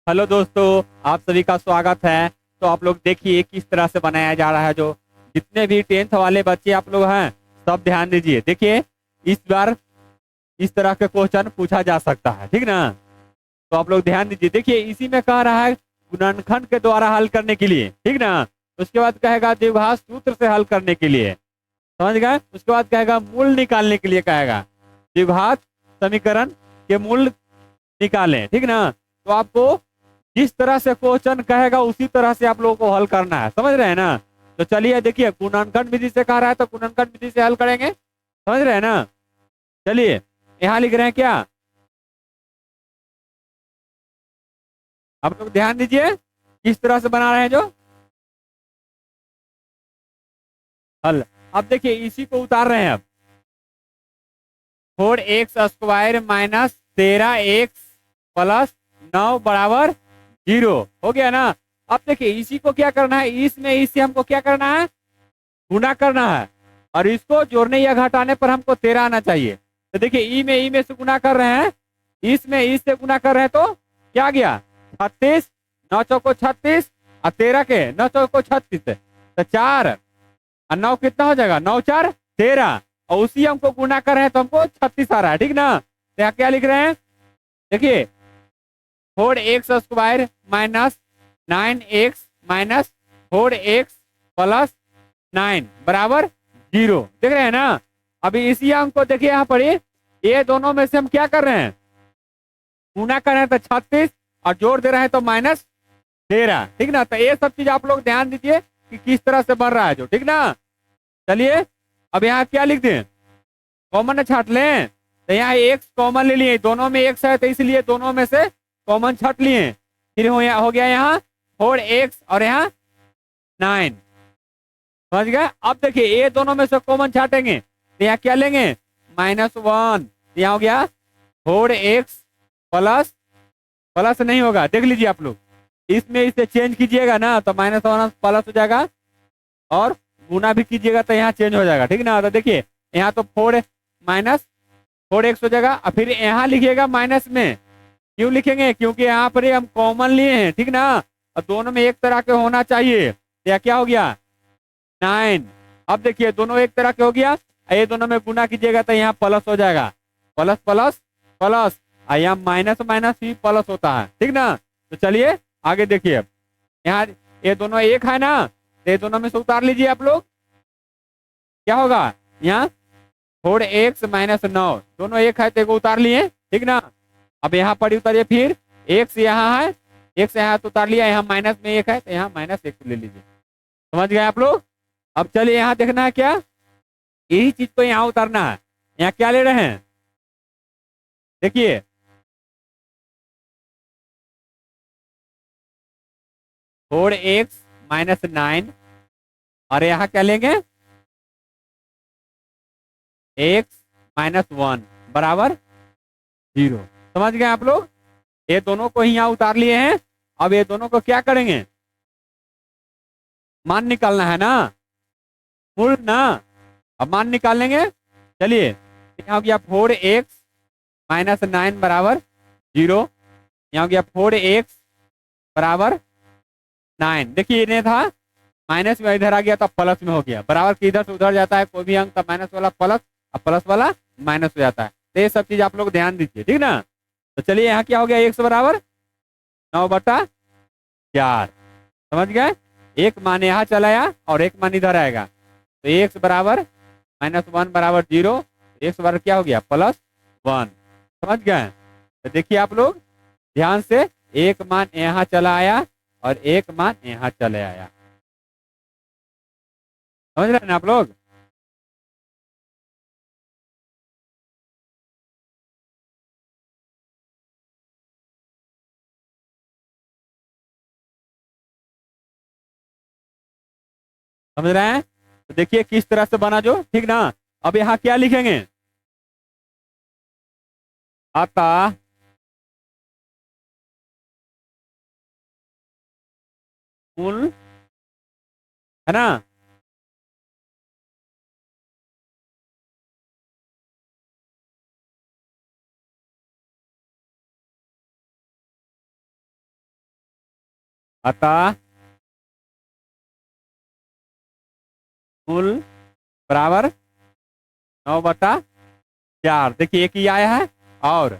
Hello दोस्तों, आप सभी का स्वागत है। तो आप लोग देखिए किस तरह से बनाया जा रहा है। जो जितने भी टेंथ वाले बच्चे आप लोग हैं, सब ध्यान दीजिए। देखिए, इस बार इस तरह के क्वेश्चन पूछा जा सकता है, ठीक ना। तो आप लोग ध्यान दीजिए। देखिए, इसी में कह रहा है गुणनखंड के द्वारा हल करने के लिए, ठीक ना। उसके बाद कहेगा द्विघात सूत्र से हल करने के लिए, समझ गए। उसके बाद कहेगा मूल निकालने के लिए, कहेगा द्विघात समीकरण के मूल निकालें, ठीक ना। तो आपको जिस तरह से क्वेश्चन कहेगा उसी तरह से आप लोगों को हल करना है, समझ रहे हैं ना। तो चलिए देखिए, गुणनखंड विधि से कह रहा है तो गुणनखंड विधि से हल करेंगे, समझ रहे हैं ना। चलिए, यहाँ लिख रहे हैं क्या, आप लोग ध्यान दीजिए किस तरह से बना रहे हैं जो हल। अब देखिए, इसी को उतार रहे हैं। अब 4x² माइनस 13x प्लस 9 बराबर 0 हो गया ना। अब देखिए, इसी को क्या करना है, इसमें इससे हमको क्या करना है, गुना करना है। और इसको जोड़ने या घटाने पर हमको 13 आना चाहिए। तो देखिए, ई में से गुना कर रहे हैं, इसमें ई से गुना कर रहे हैं, तो क्या गया 36, 9 चौको 36 और 13 के 9 चौको 36, तो 4 और 9 कितना हो जाएगा, 9 4 13। और उसी हमको गुना कर रहे हैं तो हमको 36 आ रहा है, ठीक ना। तो यहाँ क्या लिख रहे हैं, देखिए 4x² minus 9x minus 4x plus 9 बराबर 0, देख रहे हैं ना। अभी इसी अंक को देखिए, यहाँ पर ये दोनों में से हम क्या कर रहे हैं, गुना कर रहे हैं तो 36 और जोड़ दे रहे हैं तो -13, ठीक ना। तो ये सब चीज आप लोग ध्यान दीजिए कि किस तरह से बन रहा है जो, ठीक ना। चलिए, अब यहाँ क्या लिख दें, कॉमन छाट लें। तो यहाँ एक्स कॉमन ले लिए, दोनों में एक्स है तो इसलिए दोनों में से कॉमन छाट लिए। फिर हो गया यहाँ 4x और यहाँ 9, समझ गए। अब देखिए, ये दोनों में से कॉमन छाटेंगे तो यहाँ क्या लेंगे, -1। यहाँ हो गया 4x प्लस प्लस नहीं होगा, देख लीजिए आप लोग, इसमें इसे चेंज कीजिएगा ना तो -1 प्लस हो जाएगा, और गुना भी कीजिएगा तो यहाँ चेंज हो जाएगा, ठीक ना। तो देखिए, यहाँ तो 4 - 4x हो जाएगा। और फिर यहाँ लिखिएगा माइनस में, क्यों लिखेंगे, क्योंकि यहाँ पर हम कॉमन लिए हैं, ठीक ना। और दोनों में एक तरह के होना चाहिए। तो यह क्या हो गया 9। अब देखिए, दोनों एक तरह के हो गया, ये दोनों में गुना कीजिएगा तो यहाँ प्लस हो जाएगा, प्लस प्लस प्लस, और यहाँ माइनस माइनस ही प्लस होता है, ठीक ना। तो चलिए आगे देखिए, यहाँ ये दोनों एक है ना, तो ये दोनों में से उतार लीजिए आप लोग, क्या होगा यहाँ 4x - 9, दोनों एक है तो एक उतार लिए, ठीक ना। अब यहाँ पर उतारिए, फिर x यहाँ है, x यहाँ तो उतार लिया, यहाँ माइनस में एक है तो यहाँ -1 ले लीजिए, समझ गए आप लोग। अब चलिए, यहाँ देखना है क्या, यही चीज को यहाँ उतारना है। यहाँ क्या ले रहे हैं, देखिए 4x - 9, और यहाँ क्या लेंगे, x - 1 बराबर 0, समझ गए आप लोग। ये दोनों को ही यहाँ उतार लिए हैं। अब ये दोनों को क्या करेंगे, मान निकालना है ना, मूल ना। अब मान निकाल लेंगे। चलिए, यहाँ हो गया 4x - 9 बराबर 0, यहाँ हो गया 4x बराबर 9। देखिए, इन्हें था माइनस में, इधर आ गया तो प्लस में हो गया, बराबर की इधर से उधर जाता है कोई भी अंक, तो माइनस वाला प्लस और प्लस वाला माइनस हो जाता है। तो ये सब चीज आप लोग ध्यान दीजिए, ठीक ना। तो चलिए, यहाँ क्या हो गया, x बराबर 9/4, समझ गए। एक मान यहाँ चला आया और एक मान इधर आएगा, तो x बराबर -1 बराबर 0, x बराबर क्या हो गया +1, समझ गए। तो देखिए आप लोग ध्यान से, एक मान यहाँ चला आया और एक मान यहाँ चले आया, समझ रहे हैं ना आप लोग। समझ रहे हैं। तो देखिए किस तरह से बना जो, ठीक ना। अब यहाँ क्या लिखेंगे, अतः मूल, है ना, अतः मूल बराबर 9/4। देखिए एक ही आया है और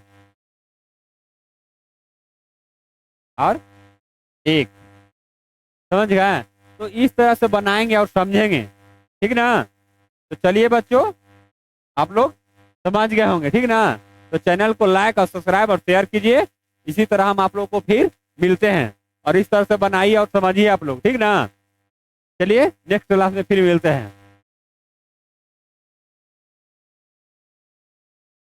1। समझ गए? तो इस तरह से बनाएंगे और समझेंगे, ठीक ना? तो चलिए बच्चों, आप लोग समझ गए होंगे, ठीक ना? तो चैनल को लाइक और सब्सक्राइब और शेयर कीजिए। इसी तरह हम आप लोग को फिर मिलते हैं, और इस तरह से बनाइए और समझिए आप लोग, ठीक ना? चलिए नेक्स्ट क्लास में फिर मिलते हैं।